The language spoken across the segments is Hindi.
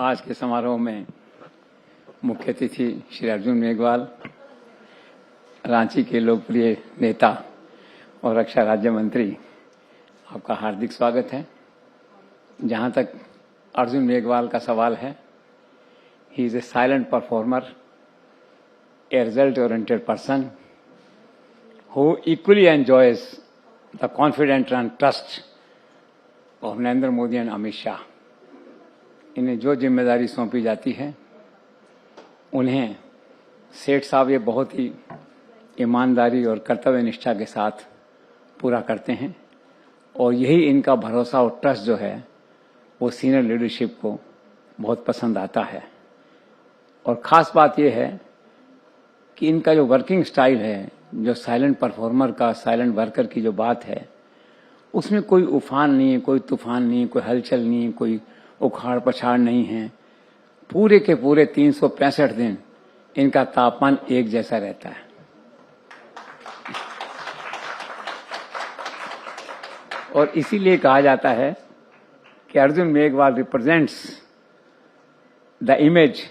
आज के समारोह में मुख्य अतिथि श्री अर्जुन मेघवाल, रांची के लोकप्रिय नेता और रक्षा राज्य मंत्री, आपका हार्दिक स्वागत है। जहां तक अर्जुन मेघवाल का सवाल है, he is A silent performer, a result oriented person who equally enjoys the confidence and trust of Narendra Modi and Amit Shah. इन्हें जो जिम्मेदारी सौंपी जाती है उन्हें सेठ साहब ये बहुत ही ईमानदारी और कर्तव्य निष्ठा के साथ पूरा करते हैं और यही इनका भरोसा और ट्रस्ट जो है वो सीनियर लीडरशिप को बहुत पसंद आता है। और ख़ास बात यह है कि इनका जो वर्किंग स्टाइल है, जो साइलेंट परफॉर्मर का, साइलेंट वर्कर की जो बात है, उसमें कोई उफान नहीं है, कोई तूफान नहीं है, कोई हलचल नहीं है, कोई उखाड़ पछाड़ नहीं है। पूरे के पूरे 365 दिन इनका तापमान एक जैसा रहता है। और इसीलिए कहा जाता है कि Arjun Meghwal represents the image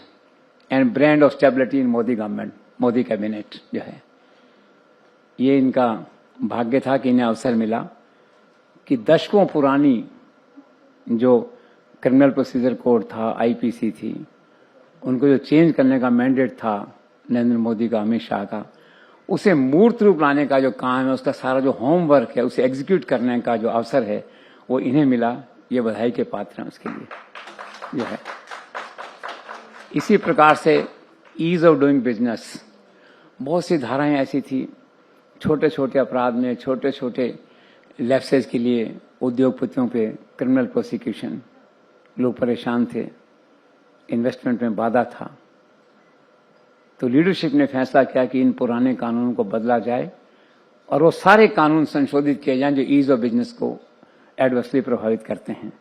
and brand of stability in Modi government, Modi cabinet जो है। ये इनका भाग्य था कि इन्हें अवसर मिला कि दशकों पुरानी जो क्रिमिनल प्रोसीजर कोड था, आईपीसी थी, उनको जो चेंज करने का मैंडेट था नरेंद्र मोदी का, अमित शाह का, उसे मूर्त रूप लाने का जो काम है, उसका सारा जो होमवर्क है, उसे एग्जीक्यूट करने का जो अवसर है, वो इन्हें मिला। ये बधाई के पात्र हैं उसके लिए जो है। इसी प्रकार से ईज ऑफ डूइंग बिजनेस, बहुत सी धाराएं ऐसी थी, छोटे छोटे अपराध में, छोटे छोटे लैप्सेज के लिए उद्योगपतियों पे क्रिमिनल प्रोसिक्यूशन, लोग परेशान थे, इन्वेस्टमेंट में बाधा था। तो लीडरशिप ने फैसला किया कि इन पुराने कानूनों को बदला जाए और वो सारे कानून संशोधित किए जाएं जो ईज ऑफ बिजनेस को एडवर्सली प्रभावित करते हैं।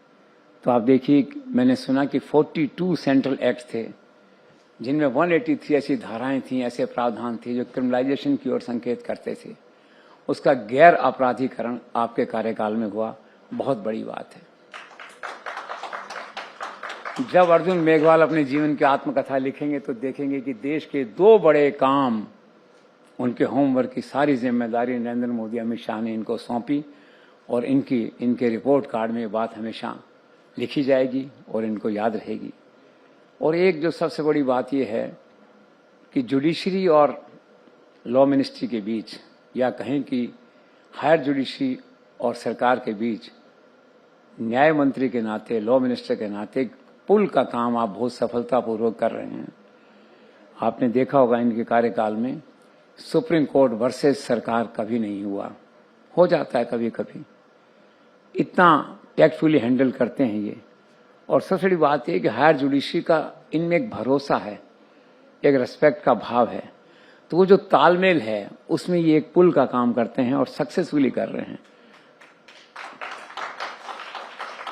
तो आप देखिए, मैंने सुना कि 42 सेंट्रल एक्ट थे जिनमें 183 ऐसी धाराएं थी, ऐसे प्रावधान थे जो क्रिमिनलाइजेशन की ओर संकेत करते थे। उसका गैर अपराधीकरण आपके कार्यकाल में हुआ, बहुत बड़ी बात है। जब अर्जुन मेघवाल अपने जीवन की आत्मकथा लिखेंगे तो देखेंगे कि देश के 2 बड़े काम, उनके होमवर्क की सारी जिम्मेदारी नरेंद्र मोदी, अमित शाह ने इनको सौंपी और इनके रिपोर्ट कार्ड में ये बात हमेशा लिखी जाएगी और इनको याद रहेगी। और एक जो सबसे बड़ी बात यह है कि जुडिशरी और लॉ मिनिस्ट्री के बीच, या कहें कि हायर जुडिशरी और सरकार के बीच, न्याय मंत्री के नाते, लॉ मिनिस्टर के नाते पुल का काम आप बहुत सफलतापूर्वक कर रहे हैं। आपने देखा होगा इनके कार्यकाल में सुप्रीम कोर्ट वर्सेस सरकार कभी नहीं हुआ, हो जाता है कभी कभी। इतना टैक्टफुली हैंडल करते हैं ये। और सबसे बड़ी बात यह कि हायर जुडिशरी का इनमें एक भरोसा है, एक रिस्पेक्ट का भाव है। तो वो जो तालमेल है उसमें ये एक पुल का काम करते हैं और सक्सेसफुली कर रहे हैं।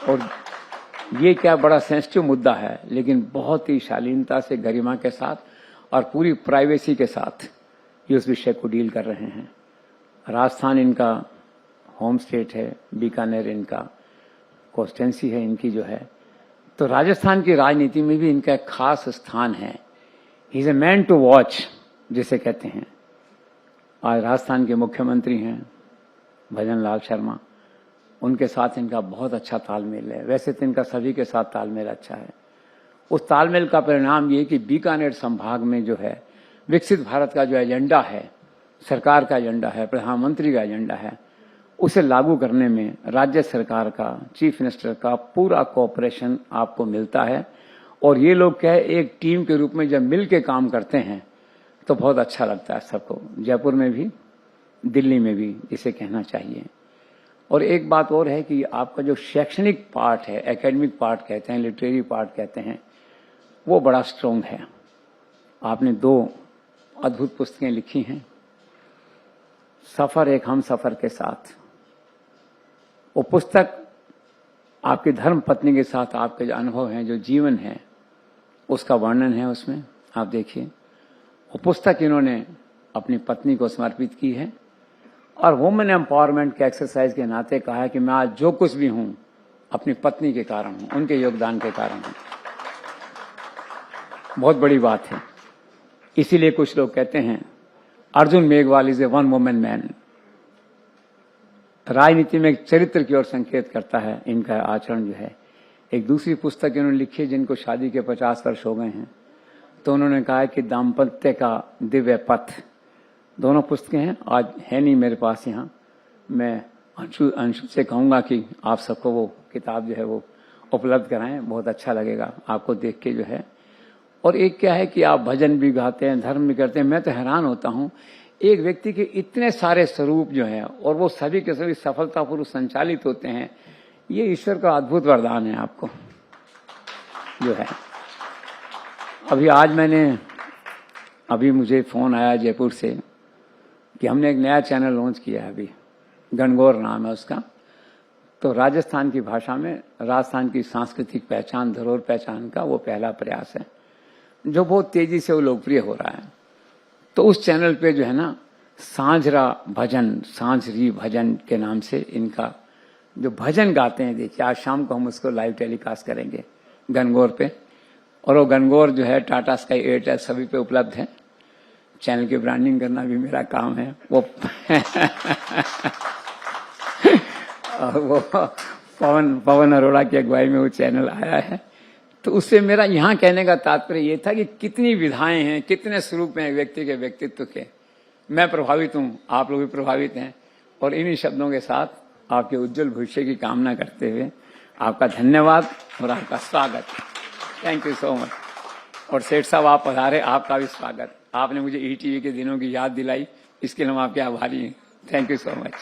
और ये क्या बड़ा सेंसिटिव मुद्दा है, लेकिन बहुत ही शालीनता से, गरिमा के साथ और पूरी प्राइवेसी के साथ ये उस विषय को डील कर रहे हैं। राजस्थान इनका होम स्टेट है, बीकानेर इनका कॉन्स्टिट्यूएंसी है इनकी जो है। तो राजस्थान की राजनीति में भी इनका एक खास स्थान है। He is a man to watch जिसे कहते हैं। आज राजस्थान के मुख्यमंत्री हैं भजन लाल शर्मा, उनके साथ इनका बहुत अच्छा तालमेल है। वैसे तो इनका सभी के साथ तालमेल अच्छा है। उस तालमेल का परिणाम ये कि बीकानेर संभाग में जो है विकसित भारत का जो एजेंडा है, सरकार का एजेंडा है, प्रधानमंत्री का एजेंडा है, उसे लागू करने में राज्य सरकार का, चीफ मिनिस्टर का पूरा कोऑपरेशन आपको मिलता है। और ये लोग क्या है, एक टीम के रूप में जब मिल के काम करते हैं तो बहुत अच्छा लगता है सबको, जयपुर में भी, दिल्ली में भी, इसे कहना चाहिए। और एक बात और है कि आपका जो शैक्षणिक पार्ट है, एकेडमिक पार्ट कहते हैं, लिटरेरी पार्ट कहते हैं, वो बड़ा स्ट्रॉन्ग है। आपने 2 अद्भुत पुस्तकें लिखी हैं, सफर एक हम सफर के साथ। वो पुस्तक आपकी धर्म पत्नी के साथ आपके जो अनुभव हैं, जो जीवन है, उसका वर्णन है उसमें, आप देखिए। वो पुस्तक इन्होंने अपनी पत्नी को समर्पित की है और वुमेन एम्पावरमेंट के एक्सरसाइज के नाते कहा है कि मैं आज जो कुछ भी हूं अपनी पत्नी के कारण हूं, उनके योगदान के कारण हूं। बहुत बड़ी बात है। इसीलिए कुछ लोग कहते हैं Arjun Meghwal is a one woman man. राजनीति में एक चरित्र की ओर संकेत करता है इनका आचरण जो है। एक दूसरी पुस्तक इन्होंने लिखी है जिनको शादी के 50 वर्ष हो गए हैं, तो उन्होंने कहा है कि दाम्पत्य का दिव्य पथ, दोनों पुस्तकें हैं। आज है नहीं मेरे पास यहाँ, मैं अंशु से कहूंगा कि आप सबको वो किताब जो है वो उपलब्ध कराएं, बहुत अच्छा लगेगा आपको देख के जो है। और एक क्या है कि आप भजन भी गाते हैं, धर्म भी करते हैं। मैं तो हैरान होता हूं एक व्यक्ति के इतने सारे स्वरूप जो हैं और वो सभी के सभी सफलतापूर्वक संचालित होते हैं। ये ईश्वर का अद्भुत वरदान है आपको जो है। अभी मुझे फोन आया जयपुर से कि हमने एक नया चैनल लॉन्च किया है, अभी गणगौर नाम है उसका। तो राजस्थान की भाषा में राजस्थान की सांस्कृतिक पहचान, धरोहर पहचान का वो पहला प्रयास है जो बहुत तेजी से वो लोकप्रिय हो रहा है। तो उस चैनल पे जो है ना सांझरा भजन, सांझरी भजन के नाम से इनका जो भजन गाते हैं, देखिए आज शाम को हम उसको लाइव टेलीकास्ट करेंगे गणगौर पे। और वो गणगौर जो है टाटा स्काई, एयरटेल सभी पे उपलब्ध है। चैनल की ब्रांडिंग करना भी मेरा काम है वो और वो पवन अरोड़ा की अगुवाई में वो चैनल आया है। तो उससे मेरा यहाँ कहने का तात्पर्य ये था कि कितनी विधाएं हैं, कितने स्वरूप हैं व्यक्ति के व्यक्तित्व के। मैं प्रभावित हूँ, आप लोग भी प्रभावित हैं। और इन्हीं शब्दों के साथ आपके उज्जवल भविष्य की कामना करते हुए आपका धन्यवाद और आपका स्वागत। Thank you so much. और सेठ साहब आप पधारे, आपका भी स्वागत। आपने मुझे ईटीवी के दिनों की याद दिलाई, इसके लिए हम आपके आभारी हैं। Thank you so much.